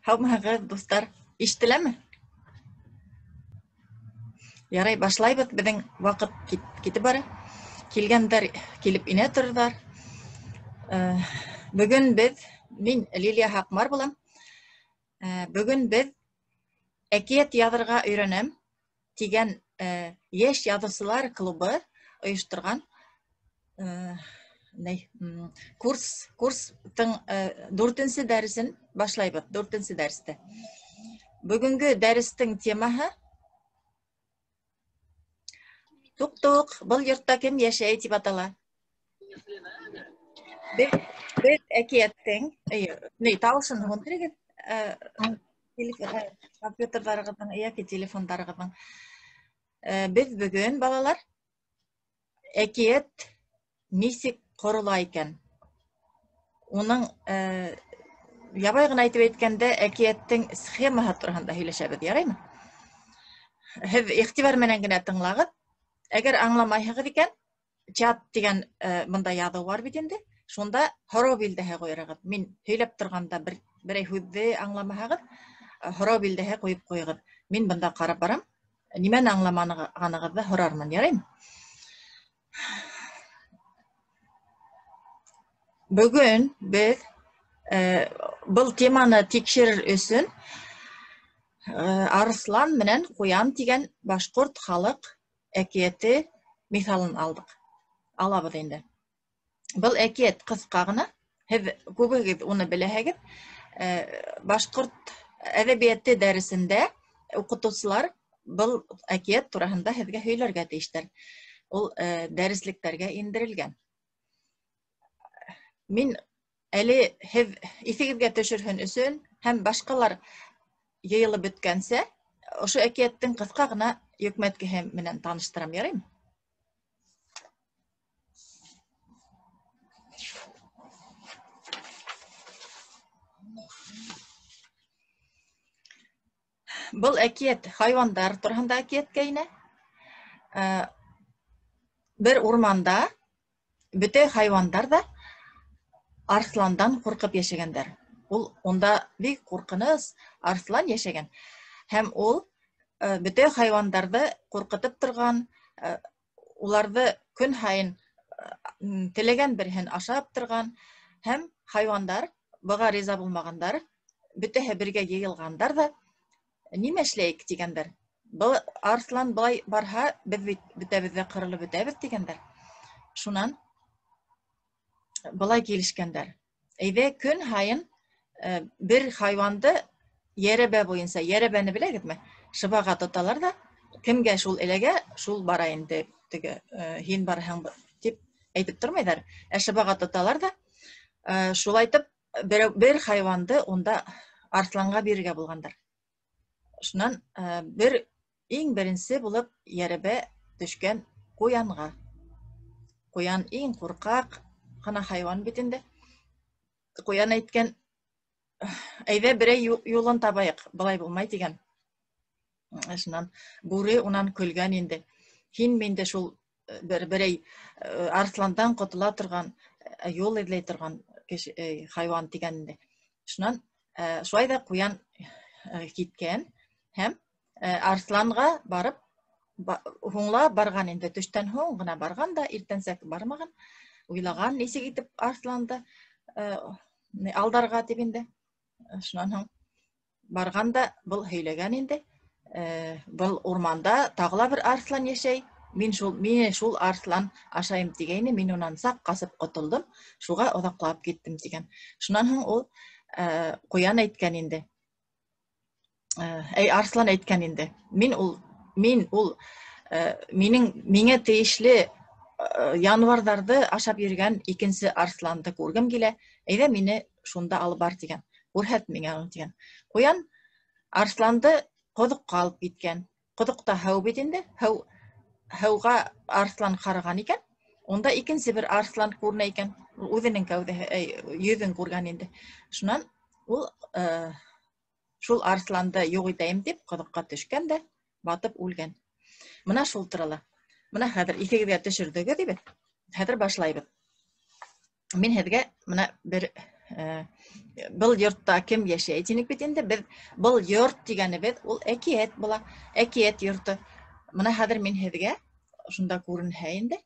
Һаумыһығыҙ, дуҫтар, ишетеләме? Ярай, башлайбыҙ. Беҙҙең ваҡыт китеп бара. Килгәндәр килеп инә торҙар. Бөгөн мин Лилия Һаҡмар булам. Бөгөн беҙ әкиәт яҙырға өйрәнәм тигән йәш яҙыусылар клубы ойошторған курстың 4-нсе дәресен башлайбыҙ. 4-нсе дәрестә. Бөгөнгө дәрестең темаһы Туҡ-туҡ, был йортта кем йәшәй тип атала. Беҙ әкиәттең, тауышын һүндерегеҙ, компьютерҙарығыҙҙың йәки телефондарығыҙҙың. Беҙ бөгөн, балалар, әкиәт нисек ҡорола икән. Уның, ябай ғына әйтеп әйткәндә, әкиәттең схемаһы тураһында һөйләшәбеҙ, яраймы? Һеҙ иғтибар менән генә тыңлағыҙ. Әгәр аңламайһығыҙ икән, чат тигән бында яҙыу бар бит инде. Шунда һорау билдәһе ҡуйырығыҙ. Мин һөйләп торғанда берәй һүҙҙе аңламаһағыҙ, һорау билдәһе ҡуйып ҡуйығыҙ. Мин бында ҡарап барам. Нимәне аңламағанығыҙҙы һорармын, яраймы? Бөгөн беҙ был теманы тикшерер өсөн Арыслан менән Ҡуян тигән башҡорт халыҡ әкиәте миҫалын алабыҙ инде. Был әкиәт ҡыҫҡа ғына. Һеҙ күбегеҙ уны беләһегеҙ. Башҡорт әҙәбиәте дәресендә уҡытыусылар был әкиәт тураһында һеҙгә һөйләргә тейештәр. Ул дәреслектәргә индерелгән. Мин әле һеҙ иҫегеҙгә төшөрһөн өсөн һәм башҡалар йыйылып бөткәнсә, ошо әкиәттең ҡыҫҡа ғына йөкмәткеһе менән таныштырам, яраймы? Был әкиәт хайвандар тураһында әкиәткә инә. Бер урманда бөтә хайвандар да арысландан ҡурҡып йәшәгәндәр. Ул унда бик ҡурҡыныс арыслан йәшәгән. Һәм ул бөтә хайвандарҙы ҡурҡытып торған, уларҙы көн һайын теләгән береһен ашап торған, һәм хайвандар, быға риза булмағандар, бөтәһе бергә йыйылғандар да, нимә эшләйек тигәндәр. Был арыслан былай барһа, беҙ бөтәбеҙ ҙә ҡырылып бөтәбеҙ тигәндәр. Шунан былай килешкәндәр. Әйҙә көн һайын бер хайванды йәрәбә буйынса, йәрәбәне беләгеҙме? Шыбаға тоталар да, кемгә шул эләгә, шул бара инде, һин барһың тип әйтеп тормайҙар. Шыбаға тоталар да, шулайтып бер хайванды унда арысланға бирергә булғандар. Шунан иң беренсе булып йәрәбә төшкән Ҡуянға. Ҡуян иң ҡурҡаҡ ғына хайван бит инде. Ҡуян әйткән, әйҙә берәй юлын табайыҡ, былай булмай тигән. Шунан бүре унан көлгән инде. Һин минде шул берәй арысландан ҡотола торған, юл эҙләй торған хайван тигән инде. Шунан шулай ҙа Ҡуян киткән һәм арысланға барып, һуңлап барған инде. Төштән һуң ғына барған да, иртәнсәк бармаған. Уйлаған нисек итеп арысланды алдарға тип инде. Шунан һуң барған да был һөйләгән инде. Был урманда тағыла бер арыслан йәшәй. Мине шул арыслан ашайым тигәйне, мин унан саҡ ҡасып ҡотолдом, шуға оҙаҡлап киттем тигән. Шунан һуң ул Ҡуян әйткән инде. Арыслан әйткән инде. Миңә тейешле януарҙарҙы ашап йөргән икенсе арысланды күргем килә. Әйҙә мине шунда алып бар тигән. Күрһәт миңә уны тигән. Ҡуян арысланды ҡоҙоҡҡа алып киткән. Ҡоҙоҡта һыу бит инде. Һыуға арыслан ҡараған икән. Унда икенсе бер арыслан күренә икән. Үҙенең йөҙөн күргән инде. Шунан ул шул арысланды юҡ итәйем дип ҡоҙоҡҡа төшкән дә батып үлгән. Мына шул турала. Мына хәҙер иҫегеҙгә төшөрҙөгөҙ ибеҙ. Хәҙер башлайбыҙ. Мин һеҙгә мына бер Был йортта кем яшәй? Тинек бит инде без был йорт дигәнебез ул әкият була. Әкият йорты. Менә хәзер мин һеҙгә шунда күренһә инде.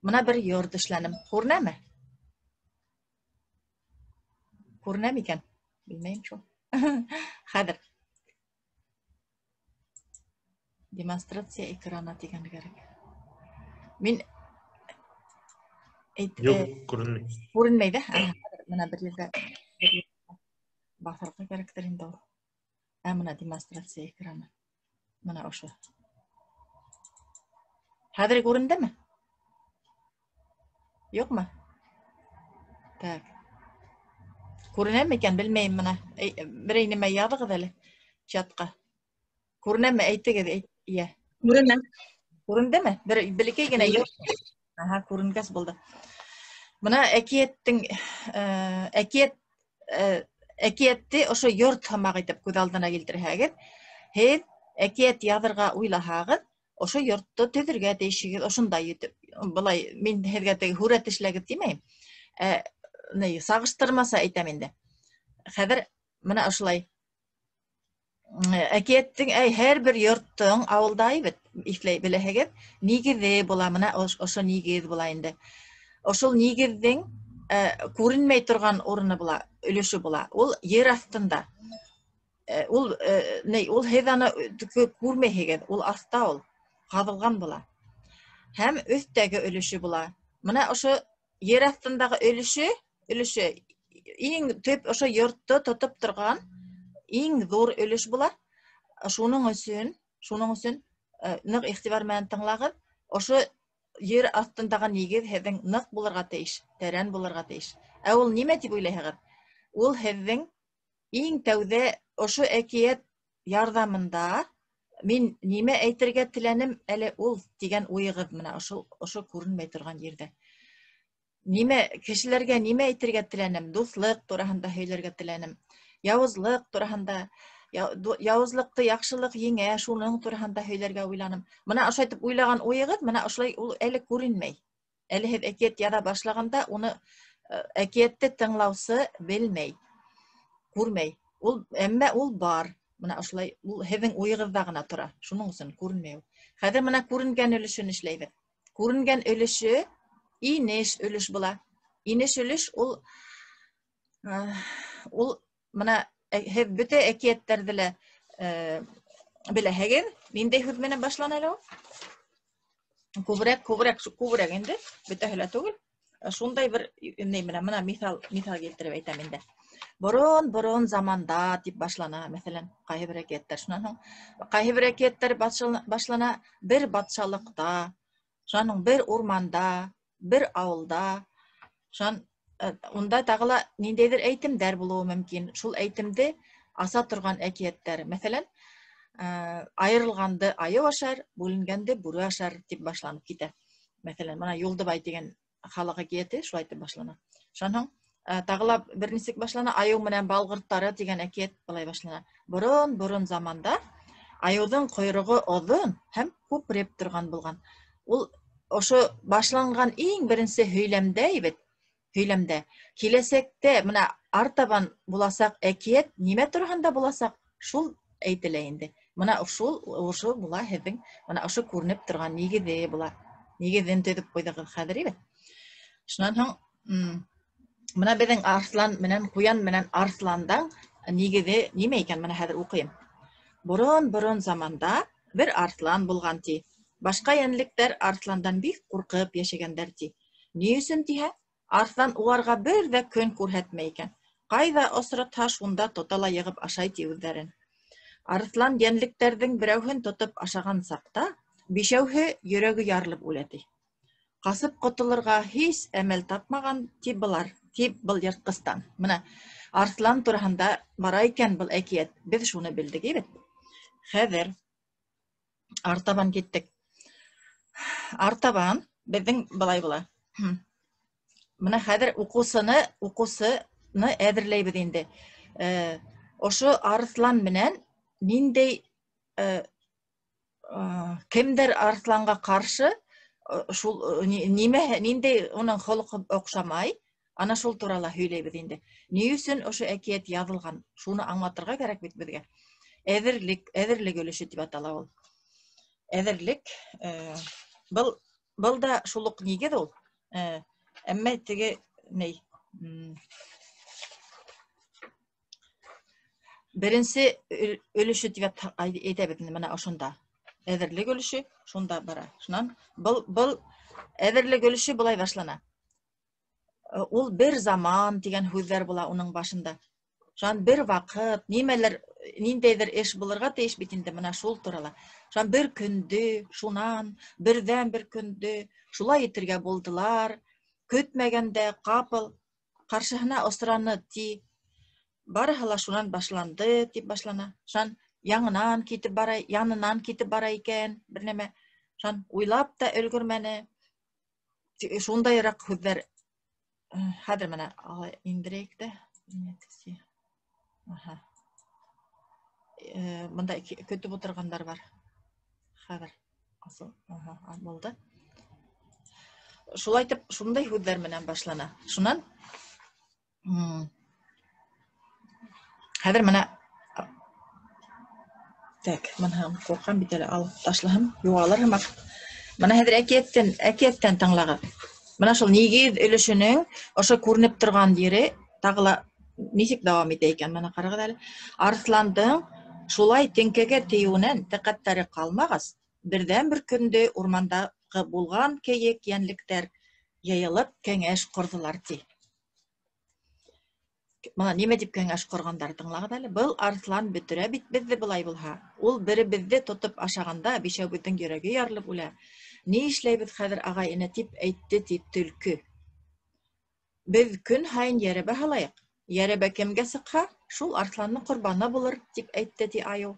Менә бер йорт эшләнем. Күренәме? Күренәме икән? Белмәйем шул. Хәзер демонстрация экрана дигән кирәк. Мин Yok, görünmüyor. Күренмәй дә. Менә бер yerдә баҫырға кәрәктер инде ул. Менә демонстрация экраны. Менә ошо. Хәҙер күрендеме? Юҡмы? Так. Күренәме икән? Белмәйем менә. Берәй нәмә яҙығыҙ әле чатҡа. Күренәме? Әйтегеҙ. Йә. Күренә. Күрендеме? Бәләкәй генә юҡ. Күренгәс булды. Менә әкиәтте ошо йорт һымаҡ итеп күҙ алдына килтерһәгеҙ, һеҙ әкиәт яҙырға уйлаһағыҙ, ошо йортто төҙөргә тейешһегеҙ, ошондай итеп. Былай мин һеҙгә теге һүрәт эшләгеҙ тимәйем. Сағыштырмаса әйтәм инде. Хәҙер менә ошолай әкиәттең һәр бер йорттоң ауылда бит иҫләй беләһегеҙ, нигеҙе була, менә ошо нигеҙ була инде. Ошол нигеҙҙең күренмәй торған урыны була, өлөшө була. Ул ер аҫтында. Ул һеҙ аны күрмәйһегеҙ, ул аҫта ул, ҡаҙылған була. Һәм өҫтәге өлөшө була. Менә ошо ер аҫтындағы өлөшө иң төп ошо йортто тотоп торған иң ҙур өлөш була. Шуның өсөн ныҡ иғтибар менән тыңлағыҙ. Ошо ер аҫтындағы нигеҙ һеҙҙең ныҡ булырға тейеш, тәрән булырға тейеш. Ә ул нимә тип уйлайһығыҙ? Ул һеҙҙең иң тәүҙә ошо әкиәт ярҙамында мин нимә әйтергә теләнем әле ул тигән уйығыҙ менә ошо күренмәй торған ерҙә. Кешеләргә нимә әйтергә теләнем? Дуҫлыҡ тураһында һөйләргә теләнем. Яуызлыҡ тураһында, яуызлыҡты яҡшылыҡ еңә, шуның тураһында һөйләргә уйланым. Менә ошо әйтеп уйлаған уйығыҙ, менә ошолай ул әле күренмәй. Әле һеҙ әкиәт яҙа башлағанда, уны әкиәтте тыңлаусы белмәй, күрмәй. Әммә ул бар. Менә ошолай ул һеҙҙең уйығыҙҙа ғына тора. Шуның өсөн күренмәй ул. Хәҙер менә күренгән өлөшөн эшләйбеҙ. Күренгән өлөшө инеш өлөш була. Инеш өлөш ул менә һеҙ бөтә әкиәттәрҙе лә беләһегеҙ. Ниндәй һүҙ менән башлана әле ул? Күберәк инде, бөтәһе лә түгел. Шундай бер менә миҫал килтереп әйтәм инде. Борон заманда тип башлана, мәҫәлән, ҡайһы бер әкиәттәр. Шунан һуң ҡайһы бер әкиәттәр башлана бер батшалыҡта, шунан бер урманда, бер ауылда. Унда тағы ла ниндәйҙер әйтемдәр булыуы мөмкин. Шул әйтемде аса торған әкиәттәр. Мәҫәлән, айырылғанды айыу ашар, бүленгәнде бүре ашар тип башланып китә. Мәҫәлән, мына Юлдыбай тигән халыҡ әкиәте шулай тип башлана. Шунан һуң тағы ла бер нисек башлана, айыу менән балғырттары тигән әкиәт былай башлана. Борон заманда айыуҙың ҡойроғо оҙон һәм күпреп торған булған. Ул ошо башланған иң беренсе һөйләмдә киләсәктә менә артабан буласаҡ әкиәт нимә тураһында буласаҡ, шул әйтелә инде. Менә ошо була һеҙҙең, менә ошо күренеп торған нигеҙе була. Нигеҙен төҙөп ҡуйҙығыҙ хәҙер, ибет. Шунан һуң, менә беҙҙең арыҫлан менән ҡуян менән арыҫландың нигеҙе нимә икән? Менә хәҙер уҡыйым. Борон заманда бер арыҫлан булған ти. Башҡа йәнлектәр арыҫландан бик ҡурҡып йәшәгәндәр ти. Ни өсөн тиһә? Арыҫлан уларға бер ҙә көн күрһәтмәй икән. Ҡайҙа осратһа, шунда тота ла йығып ашай ти үҙҙәрен. Арыҫлан йәнлектәрҙең берәүһен тотоп ашаған саҡта, бишәүһе йөрәге ярылып үлә ти. Ҡасып ҡотолорға һис әмәл тапмаған ти был йыртҡыстан. Менә арыҫлан тураһында бара икән был әкиәт. Беҙ шуны белдек, ибет. Хәҙер артабан киттек. Артабан беҙҙең былай була. Менә хәҙер уҡыусыны әҙерләйбеҙ инде. Ошо арыҫлан менән ниндәй кемдәр арыҫланға ҡаршы ниндәй уның холоҡо оҡшамай, Ана шул турала һөйләйбез инде. Ни өсөн ошо әкият яҙылған? Шуны аңлатырға кәрәк бит беҙгә. Әҙерлек өлөшө тип атала ул. Әҙерлек, был да шул уҡ нигеҙ ул. Әммә теге беренсе өлөшө тип әйтәбеҙ менә ошонда. Әҙерлек өлөшө шунда бара. Шунан был әҙерлек өлөшө былай башлана. Ул бер заман тигән һүҙҙәр була уның башында. Шунан бер ваҡыт, ниндәйҙер эш булырға тейеш бит инде менә шул турала. Шунан бер көндө, шунан берҙән бер көндө шулай итергә булдылар. Көтмәгәндә ҡапыл ҡаршыһына осраны ти. Барыһы ла шунан башланды тип башлана. Шунан янынан китеп бара икән бер нәмә. Шунан уйлап та өлгөрмәне. Шундайыраҡ һүҙҙәр. Хәҙер менә индерәйек дә. Бында көтөп ултырғандар бар. Хәҙер булды. Шулайтып, шундай һүҙҙәр менән башлана. Шунан хәҙер менә мына ҡурҡам бит әле, алып ташлаһам, юғалыр һымаҡ. Менә хәҙер әкиәттән тыңлағыҙ. Менә шул нигеҙ өлөшөнөң ошо күренеп торған ере тағы ла нисек дауам итә икән, менә ҡарағыҙ әле. Арыҫландың шулай теңкәгә тейеүенән тәҡәттәре ҡалмағас, берҙән бер көндө урмандағы булған кейек йәнлектәр йыйылып кәңәш ҡорҙолар ти. Мына нимә дип кәңәш ҡорғандар, тыңлағыҙ әле. Был арыҫлан бөтөрә бит беҙҙе былай булһа. Ул беребеҙҙе тотоп ашағанда бишәүбеҙҙең йөрәге ярылып үлә. Ни эшләйбеҙ хәҙер, ағай-эне, тип әйтте ти төлкө. Беҙ көн һайын йәрәбә һалайыҡ. Йәрәбә кемгә сыҡһа, шул арыҫландың ҡорбаны булыр, тип әйтте ти айыу.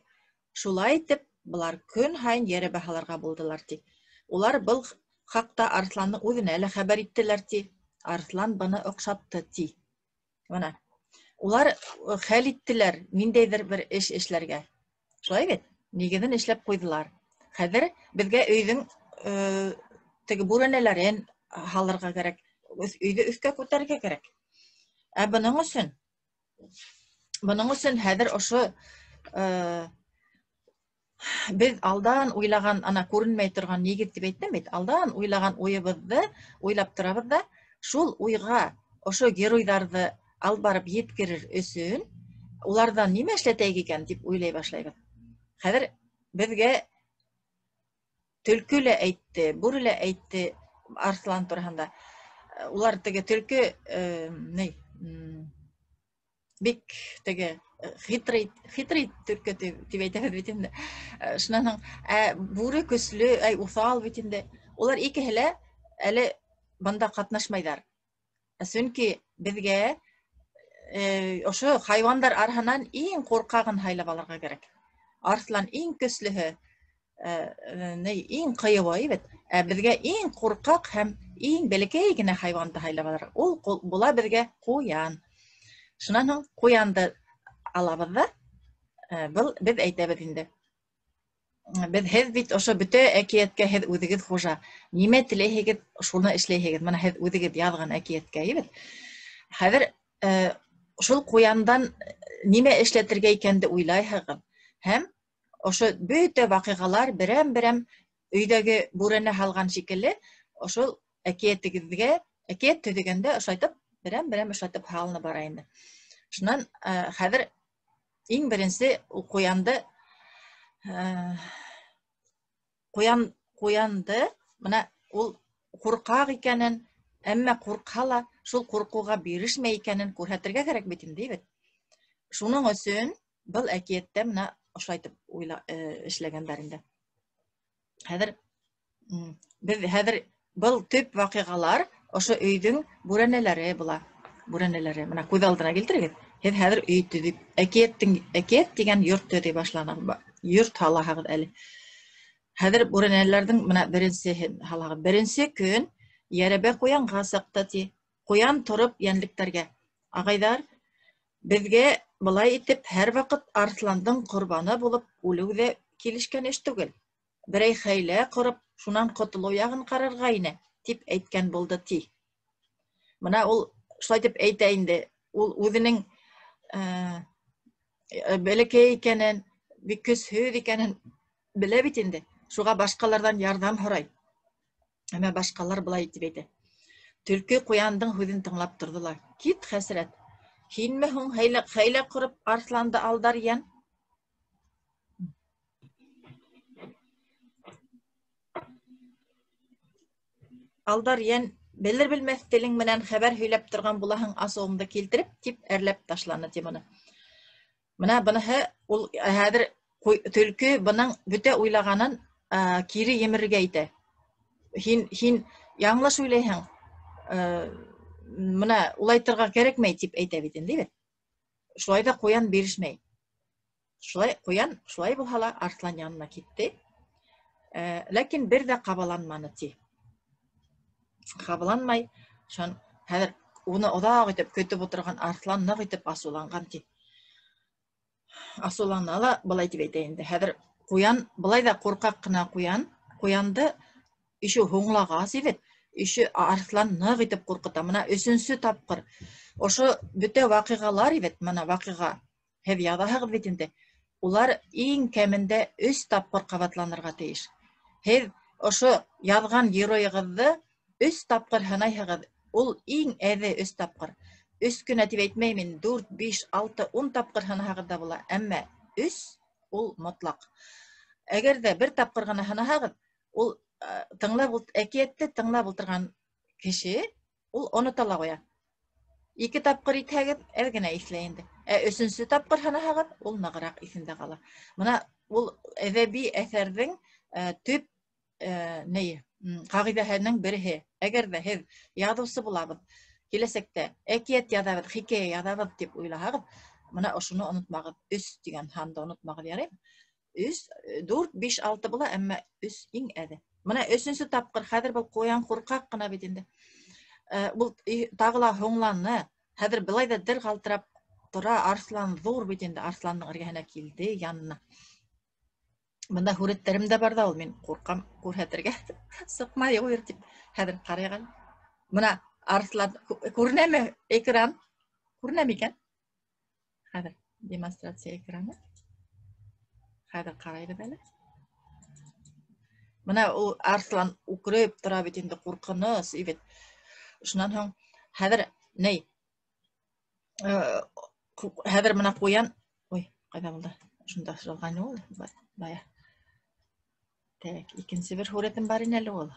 Шулай итеп, былар көн һайын йәрәбә һаларға булдылар ти. Улар был хаҡта арыҫландың үҙенә лә хәбәр иттеләр ти. Арыҫлан быны оҡшатты ти. Бына. Улар хәл иттеләр ниндәйҙер бер эш эшләргә. Шулай бит? Нигеҙен эшләп ҡуйҙылар. Хәҙер беҙгә өйҙөң теге бүрәнәләрен һалырға кәрәк. Өйҙө өҫкә күтәрергә кәрәк. Ә бының өсөн хәҙер ошо беҙ алдан уйлаған, ана күренмәй торған нигеҙ тип әйттем бит, алдан уйлаған уйыбыҙҙы уйлап торабыҙ да, шул уйға ошо геройҙарҙы алып барып еткерер өсөн уларҙан нимә эшләтәйек икән дип уйлай башлайбыҙ. Хәҙер беҙгә төлкө лә әйтте, бүре лә әйтте арыҫлан тураһында. Улар теге төлкө бик теге хитрый төлкө тип әйтәбеҙ бит инде. Шунан бүре көслө, уҫал бит инде. Улар икеһе лә әле бында ҡатнашмайҙар. Сөнки беҙгә ошо хайвандар араһынан иң ҡурҡағын һайлап алырға кәрәк. Арыҫлан иң көслөһө, иң ҡыйыуы бит. Ә беҙгә иң ҡурҡаҡ һәм иң бәләкәй генә хайванды һайлап алырға. Ул була беҙгә ҡуян. Шунан һуң ҡуянды алабыҙ ҙа, был беҙ әйтәбеҙ инде. Һеҙ бит ошо бөтә әкиәткә һеҙ үҙегеҙ хужа. Нимә теләйһегеҙ, шуны эшләйһегеҙ. Менә һеҙ үҙегеҙ яҙған әкиәткә, ебет. Хәҙер шул ҡуяндан нимә эшләтергә икәнде уйлайһығыҙ. Һәм ошо бөтә ваҡиғалар берәм-берәм өйҙәге бүрәнә һалған шикелле, ошол әкиәтегеҙгә, әкиәт төҙөгәндә ошайтып, берәм-берәм ошайтып һалынып бара инде. Шунан хәҙер иң беренсе ҡуянды, менә ул ҡурҡаҡ икәнен, әммә ҡурҡһа ла шул ҡурҡыуға бирешмәй икәнен күрһәтергә кәрәк бит инде, бит. Шуның өсөн был әкиәттә менә ошайтып эшләгәндәр инде. Хәҙер был төп ваҡиғалар ошо өйҙөң бүрәнәләре була. Бүрәнәләре. Менә күҙ алдына килтерегеҙ. Һеҙ хәҙер өй төҙөп, әкиәт дигән йорт төҙөй башлана. Йорт һалаһығыҙ әле. Хәҙер бүрәнәләрҙең менә беренсеһен һалаһығыҙ. Беренсе көн йәрәбә ҡуянға сыҡты ти. Ҡуян тороп йәнлектәргә. Ағайҙар, беҙгә былай итеп һәр ваҡыт арыҫландың ҡорбаны булып үлеү ҙә килешкән эш түгел. Берәй хәйлә ҡороп, шунан ҡотолоу яғын ҡарарға ине, тип әйткән булды ти. Бына ул шулай дип әйтә инде. Ул үзенең бәләкәй икәнен, бик көсһөҙ икәнен белә бит инде. Шуға башҡаларҙан ярҙам һорай. Әммә башҡалар былай итеп әйтә. Төлкө ҡуяндың һүҙен тыңлап торҙо ла: "Кит, хәсрәт. Һинме һуң хәйлә ҡороп арсланды алдар йән?" Алдар йән, белер-белмәҫ телең менән хәбәр һөйләп торған булаһың асыуымды килтереп, тип әрләп ташланы ти быны. Менә быныһы, ул хәҙер төлкө бының бөтә уйлағанын кире емерергә итә. Һин яңлыш уйлайһың. Менә улайтырға кәрәкмәй тип әйтә бит инде бит. Шулай да ҡуян бирешмәй. Ҡуян шулай булһа ла арслан янына китте. Ләкин бер ҙә ҡабаланманы ти. Ҡабаланмай, хәҙер уны оҙаҡ итеп көтөп ултырған арслан ныҡ итеп асыуланған ти. Асыулана ла былай тип әйтә инде. Хәҙер ҡуян, былай да ҡурҡаҡ ҡына ҡуянды ише һуңлағас ибет, ише арслан ныҡ итеп ҡурҡыта. Мына 3-нсө тапҡыр. Ошо бөтә ваҡиғалар ибет, мына ваҡиға һеҙ яҙаһығыҙ бит инде. Улар иң кәмендә 3 тапҡыр ҡабатланырға тейеш. Һеҙ ошо яҙған геройығыҙҙы 3 тапҡыр һынайһығыҙ. Ул иң әҙе 3 тапҡыр. 3 кенә тип әйтмәй мин, 4, 5, 6, 10 тапҡыр һынаһағыҙ да була. Әммә 3 ул мотлаҡ. Әгәр ҙә 1 тапҡыр ғына һынаһағыҙ, ул әкиәтте тыңлап ултырған кеше ул онота ла ҡуя. 2 тапҡыр итһәгеҙ, әҙ генә иҫләй инде. 3-нсө тапҡыр һынаһағыҙ, ул нығыраҡ иҫендә ҡала. Бына ул әҙәби әҫәрҙең төп ҡағиҙәһенең береһе. Әгәр ҙә һеҙ яҙыусы булабыҙ, киләсәктә әкиәт яҙабыҙ, хикәйә яҙабыҙ тип уйлаһағыҙ, мына ошоно онотмағыҙ. 3 тигән һанды онотмағыҙ, яраймы? 3, 4, 5, 6 була, әммә 3 иң әҙе. Мына 3-нсө тапҡыр, хәҙер был ҡуян ҡурҡаҡ ҡына бит инде. Ул тағы ла һуңланы. Хәҙер былай да дер ҡалтырап тора, арслан ҙур бит инде. Арсландың эргәһенә килде, янына. Бында һүрәттәрем дә бар да, ул мин ҡурҡам күрһәтергә. Сыҡмай ҡуйыр тип. Хәҙер ҡарайған. Бына арслан күренәме экран? Күренәме икән? Хәҙер демонстрация экраны. Хәҙер ҡарайбыҙ әле. Бына ул арслан үкереп тора бит инде, ҡурҡыныс ибет. Шунан һуң хәҙер хәҙер бына ҡуян, ҡайҙа булды? Шунда шылғаны ул бая. Тәк, икенсе бер һүрәтем бар ине әле ул.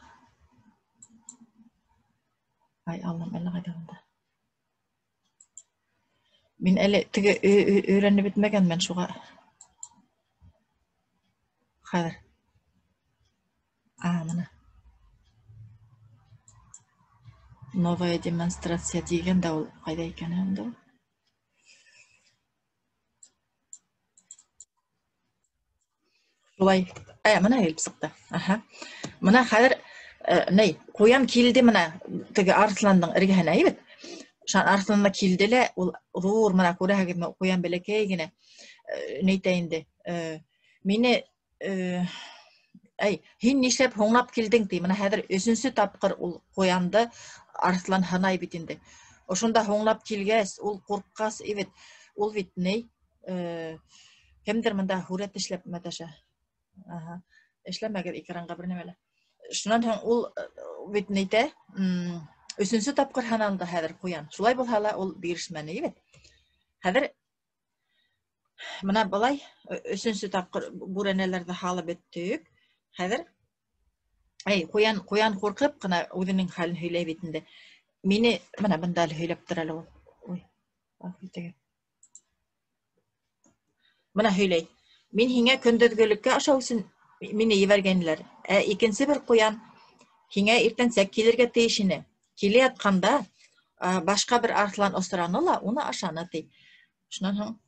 Аллам, әле ҡайҙа булды? Мин әле теге өйрәнеп бөтмәгәнмен шуға. Хәҙер. Мына. Новая демонстрация дигән дә ул ҡайҙа икән инде ул? Шулай. Мына килеп сыҡты. Мына хәҙер ҡуян килде мына теге арсландың эргәһенә ибет. Арсланға килде лә, ул ҙур, мына күрәһегеҙме, ҡуян бәләкәй генә нәйтә инде. Мине һин нишләп һуңлап килдең ти. Мына хәҙер 3-нсө тапҡыр ул ҡуянды арслан һынай бит инде. Ошонда һуңлап килгәс, ул ҡурҡҡас ибет. Ул бит кемдер мында һүрәт эшләп маташа. Эшләмәгеҙ экранға бер нәмәлә. Шунан һуң ул бит нәйтә, 3-нсө тапҡыр һаналды хәҙер ҡуян. Шулай булһа ла ул бирешмәне ибет. Хәҙер мына былай 3-нсө тапҡыр бүрәнәләрҙе һалып бөттөк. Хәҙер ҡуян ҡурҡып ҡына үҙенең хәлен һөйләй бит инде. Мине мына бында һөйләп тора әле ул. Мына һөйләй. Мин һиңә көндөҙгөлөккә ашау өсөн мине ебәргәнеләр. Икенсе бер ҡуян һиңә иртәнсәк килергә тейеш ине. Килә ятҡанда башҡа бер арслан осраны ла, уны ашаны ти. Шунан һуң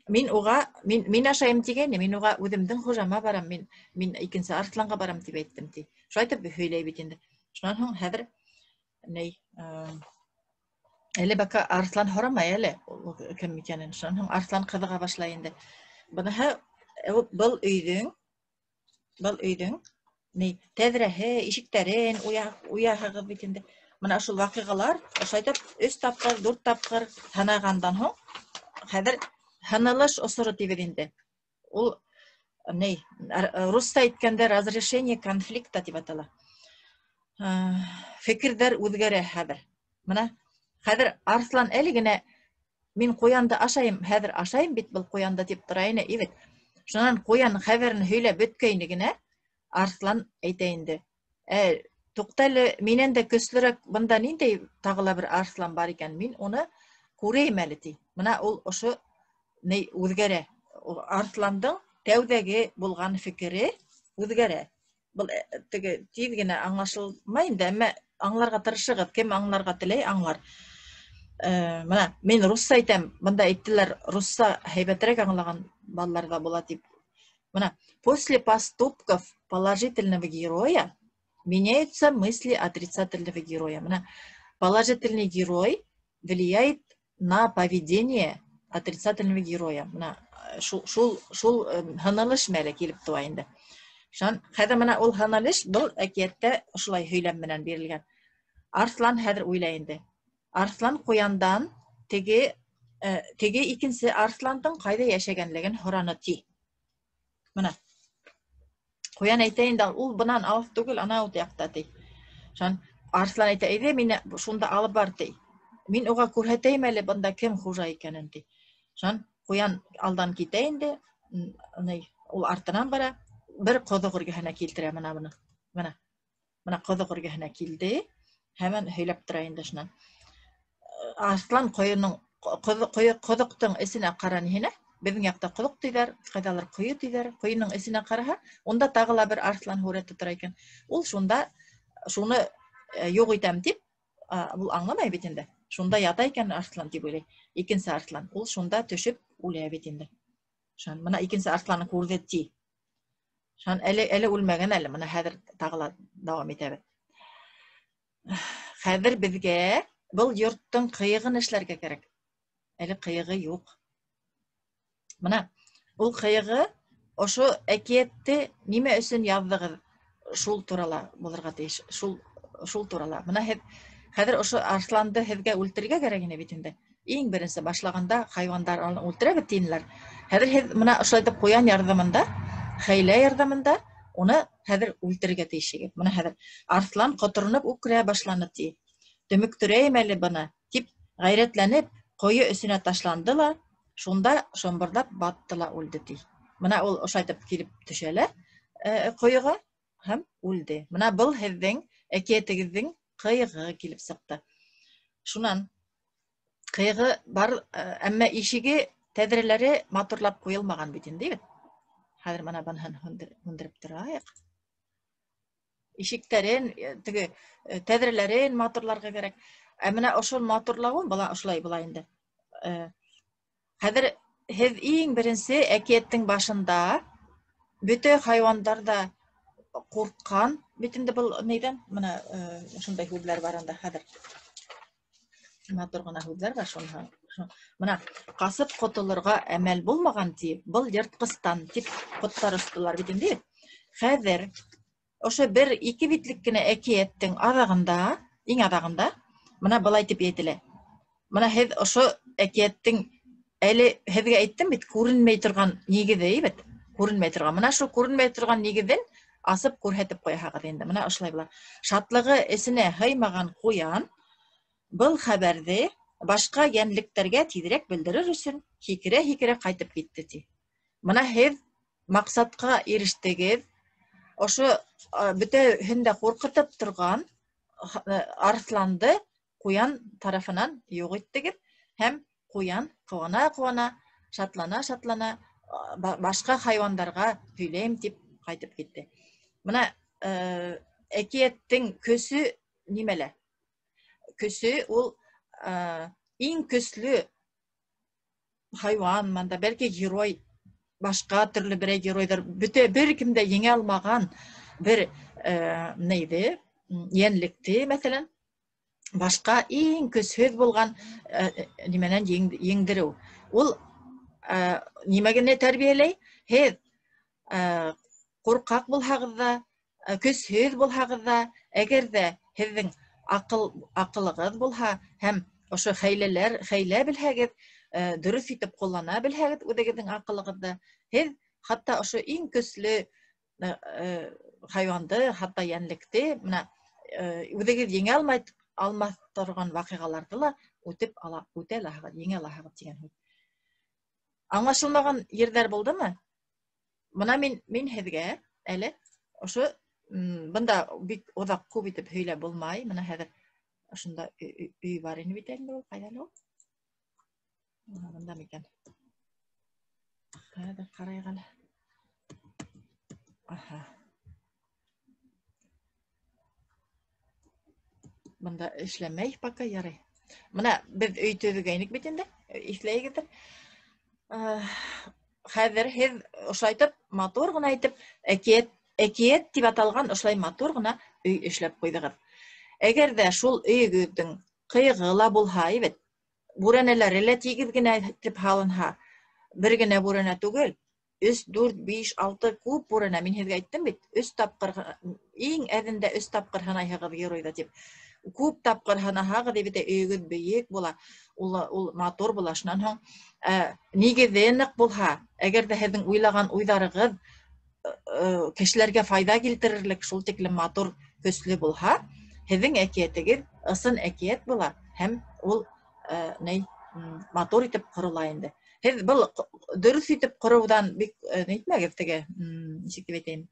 мин ашайым тигәйне, мин уға үҙемдең хужама барам, мин икенсе арсланға барам тип әйттем ти. Шулай итеп һөйләй бит инде. Шунан һуң хәҙер әле бака арслан һорамай әле кем икәнен. Шунан һуң арслан ҡыҙыға башлай инде. Быныһы был өйҙөң тәҙрәһе, ишектәрен уяһағыҙ бит инде. Мына шул вакыйгалар, ошайтып 3 тапкыр, 4 тапкыр санагандан һоң, хәзер һынылыш осоры тибез инде. Ул русча әйткәндә разрешение конфликта дип атала. Фикердәр үзгәрә хәзер. Мына хәзер Арслан әле генә мин куянды ашайым, хәзер ашайым бит был куянды дип тора ине, ибет. Шуннан куян хәбәрен һөйләп беткәйне генә Арслан әйтә инде. Туктале, минән дә көчлерәк бында ниндәй тагыла бер Арслан бар икән, мин уны күрәйм әле ди. Мына ул ошо үзгәрә. Арсландың тәүдәге булган фикере үзгәрә. Бұл тиз генә аңлашылмай инде, әмма аңларга тырышыгыз, кем аңларга теләй аңлар. Мына мен русча әйтәм, бында әйттеләр, русча һәйбәтрәк аңлаган балаларда була дип. Мына после поступков положительного героя меняются мысли отрицательного героя. Мына положительный герой влияет на поведение отрицательного героя. Мына шул һынылыш мәле килеп туа инде. Хәзер мына ул һынылыш был әкияттә ошулай һөйләм менән бирелгән. Арслан хәзер уйлай инде. Арслан куяндан теге икенче Арсландың кайда яшәгәнлеген һораны ти. Мына куян әйтә инде, ул бынан алып түгел, ана ут якта ти. Арслан әйтә, әйдә мине шунда алып бар ти. Мин уга күрһәтәйм әле бында кем хуҗа икәнен ти. Куян алдан китә инде, ул артынан бара, бер кодык үргәһенә килтерә мына буны. Мына кодык үргәһенә килде, һәман һөйләп тора инде шуннан. Арслан кодыктың эсенә кара ниһенә, безнең якта кодык диләр, кайдалар кое диләр, куеның эсенә караһа, онда тагыла бер Арслан һүрәте тора икән. Ул шунда шуны юк итәм дип, ул аңламай бит инде. Шунда ята икән Арслан дип уйлый. Икенче Арслан, ул шунда төшеп үлә бит инде. Мына икенче Арсланны күрде ти. Әле үлмәгән әле, мына хәзер тагыла дәвам итәбез. Хәзер безгә был йорттың кыегын эшләргә кирәк. Әле кыегы юк. Мына ул кыегы ошо әкиятте нимә өчен яздыгыз? Шул турала булырга тиеш. Шул турала. Мына хәзер ошо Арсланды һезгә үлтерергә кирәк ине бит инде. Иң беренче башлаганда хайвандарны үлтерәбез тинләр. Хәзер һез мына ошайтып куян ярдәмендә, хәйлә ярдәмендә уны хәзер үлтерергә тиешегез. Мына хәзер Арслан котырынып үкрә башланы ти. Төмөктөрәйм әле бына дип гайрәтләнеп кое өсенә ташланды ла, шунда шомбырдап батты ла үлде ти. Мына ул ошайтып килеп төшәлә коега һәм үлде. Мына был һезнең әкиятегезнең кыегы килеп сыкты. Шуннан кыегы бар, әмма ишеге, тәҙрәләре матурлап куелмаган бит инде. Хәзер мана баны һүндереп торайык. Ишектәрен, теге тәҙрәләрен матурларга кирәк. Менә ошол матурлауын була ошолай була инде. Хәзер һез иң беренче әкияттең башында бөтә хайвандар да курккан бит инде был нидән? Менә шундай һүзләр бар анда хәзер. Матур гына һүзләр бар шунда. Мына касып котылырга әмәл булмаган ди, был йырткыстан дип коттар устылар бит инде. Хәзер ошо бер ике битлек кенә әкияттең адагында, иң адагында, мына былай дип әйтелә. Мына һез ошо әкияттең әле һезгә әйттем бит, күренмәй торган нигезе бит. Күренмәй торган. Мына шу күренмәй торган нигезен асып күрһәтеп куяһагыз инде. Мына ошолай була. Шатлыгы эсенә һыймаган куян был хәбәрде башка йәнлектәргә тизрәк белдерер өчен һикерә кайтып китте ти. Мына һез максатка ирештегез, ошо бөтәһен дә куркытып торган Арсланды куян тарафынан юк иттегез һәм куян куана, шатлана, башка хайвандарга һөйләйм дип кайтып китте. Мына әкияттең көсө нимәлә? Көсө ул иң көсле хайван, мында бәлки герой, башка төрле бер геройдар, бер кимдә еңә алмаган бер нейде, йәнлекте, мәсәлән, башка иң көсһөз булган нимәнән еңдерү. Ул нимәгә тәрбияләй? Һез куркак булһагыз да, көсһөз булһагыз да, әгәр дә һезнең акылыгыз булһа, һәм ошо хәйлә белһәгез, дөрес итеп куллана белһәгез үзегезнең акылыгызды, һез хатта ошо иң көчле хайванды, хатта йәнлекте, менә үзегез еңә алмас торган вакыйгаларны ла үтә аласыгыз, еңә аласыгыз дигән һүз. Аңлашылмаган йөрҙәр булдымы? Мына мин һеҙгә әле ошо бында бик оҙаҡ күп итеп һөйләп булмай. Мына хәҙер ошонда өй бар ине бит инде ул, ҡайҙа ул? Бында микән? Хәҙер ҡарайыҡ әле. Аһа. Бында эшләмәй пока, ярай. Мына беҙ өй төҙөгәйнек бит инде, иҫләйегеҙҙер. Хәҙер һеҙ ошайтып, матур ғына итеп, әкиәт тип аталған ошолай матур ғына өй эшләп ҡуйҙығыҙ. Әгәр ҙә шул өйөгөҙҙөң ҡыйығы ла булһа, ебет, бүрәнәләре лә тигеҙ генә итеп һалынһа, бер генә бүрәнә түгел, 3, 4, 5, 6 күп бүрәнә, мин һеҙгә әйттем бит, 3 тапҡыр, иң әҙендә 3 тапҡыр һанайһығыҙ геройҙы тип. Күп тапҡыр һанаһағыҙ, ебет, өйөгөҙ бейек була, ул матур була. Шунан һуң нигеҙе ныҡ булһа, әгәр ҙә һеҙҙең уйлаған уйҙарығыҙ кешеләргә файҙа килтерерлек шул тиклем матур, көслө булһа, һеҙҙең әкиәтегеҙ ысын әкиәт була, һәм ул матур итеп ҡорола инде. Һеҙ был дөрөҫ итеп ҡороуҙан бик нитмәгеҙ, теге, нисек дип әйтәйем,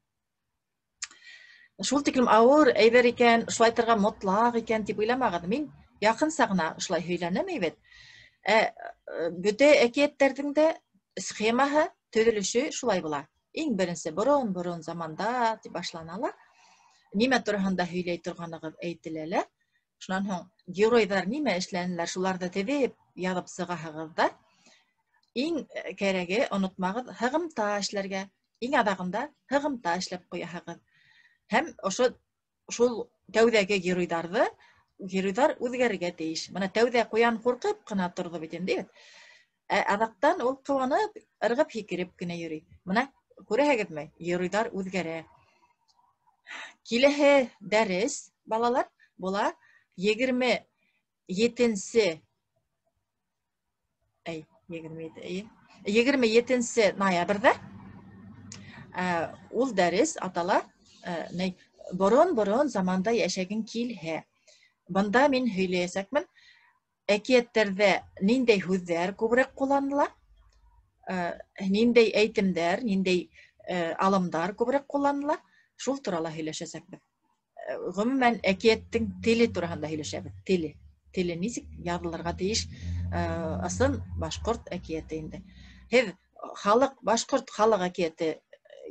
шул тиклем ауыр әйбер икән, шулайтырға мотлаҡ икән тип уйламағыҙ. Мин яҡынса ғына шулай һөйләнем, әйбет. Бөтә әкиәттәрҙең дә схемаһы, төҙөлөшө шулай була. Иң беренсе борон заманда тип башлана ла, нимә тураһында һөйләй торғанығыҙ әйтелә лә, шунан һуң геройҙар нимә эшләнеләр, шуларҙы теҙеп яҙып сығаһығыҙ да, иң кәрәге, онотмағыҙ, һығымта эшләргә, иң аҙағында һығымта эшләп ҡуяһығыҙ. Һәм шул тәүҙәге геройҙар үҙгәрергә тейеш. Бына тәүҙә ҡуян ҡурҡып ҡына торҙо бит инде. Аҙаҡтан ул ҡыуанып, ырғып, һикереп кенә йөрөй. Бына күрәһегеҙме, геройҙар үҙгәрә. Киләһе дәрес, балалар, була 27 ноябрҙә ул дәрес атала борон заманда йәшәгең килһә. Бында мин һөйләйәсәкмен, әкиәттәрҙә ниндәй һүҙҙәр күберәк ҡулланыла, ниндәй әйтемдәр, ниндәй алымдар күберәк ҡулланыла, шул турала һөйләшәсәкбеҙ. Ғөмүмән, әкиәттең теле тураһында һөйләшәбеҙ. Теле нисек яҙылырға тейеш, ысын башҡорт әкиәте инде. Һеҙ башҡорт халыҡ әкиәте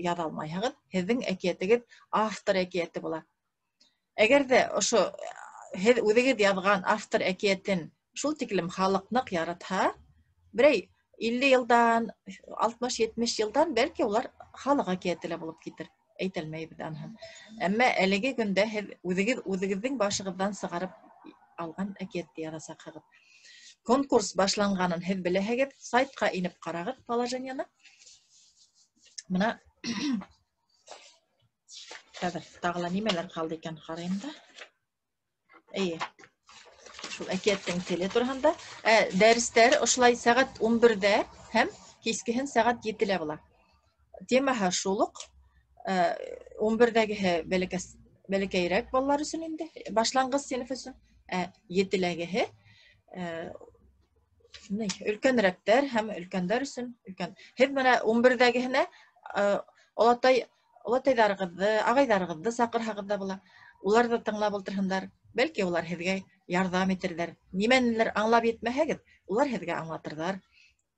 яҙа алмайһығыҙ, һеҙҙең әкиәтегеҙ автор әкиәте була. Әгәр ҙә ошо һеҙ үҙегеҙ яҙған автор әкиәтен шул тиклем халыҡ ныҡ яратһа, берәй 50 йылдан, 60-70 йылдан бәлки улар халыҡ әкиәте лә булып китер. Әйтелмәйбеҙ аныһын. Әммә әлеге көндә һеҙ үҙегеҙҙең башығыҙҙан сығарып алған әкиәтте яҙасаҡһығыҙ. Конкурс башланғанын һеҙ беләһегеҙ, сайтҡа инеп ҡарағыҙ положенияны. Бына хәҙер тағыла нимәләр ҡалды икән ҡарайым да. Эйе, шул әкиәттең теле тураһында. Дәрестәр ошолай сәғәт 11-дә һәм кискеһен сәғәт 7-лә була. Темаһы шул уҡ. 11-дәгеһе бәләкәйерәк балалар өсөн инде, башланғыс синиф өсөн. 7-ләгеһе өлкәнерәктәр һәм өлкәндәр өсөн. Һеҙ менә 11-дәгеһенә олатайҙарығыҙҙы, ағайҙарығыҙҙы саҡырһағыҙ да була. Уларҙы тыңлап ултырһындар. Бәлки улар һеҙгә ярҙам итерҙәр. Нимәнелер аңлап етмәһәгеҙ, улар һеҙгә аңлатырҙар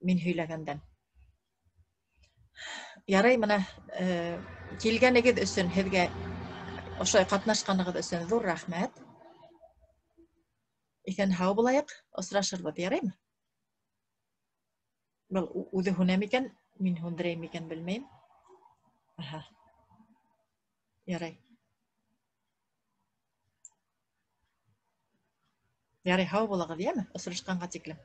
мин һөйләгәндән. Ярай, мына килгәнегеҙ өсөн һеҙгә, ошой ҡатнашҡанығыҙ өсөн ҙур рәхмәт. Иҫән һау булайыҡ, осрашырбыҙ, яраймы? Был үҙе һүнә микән, мин һүндерәйем микән, белмәйем. Ярай. Ярай, һау булағыҙ, йәме? Осрашҡанға тиклем.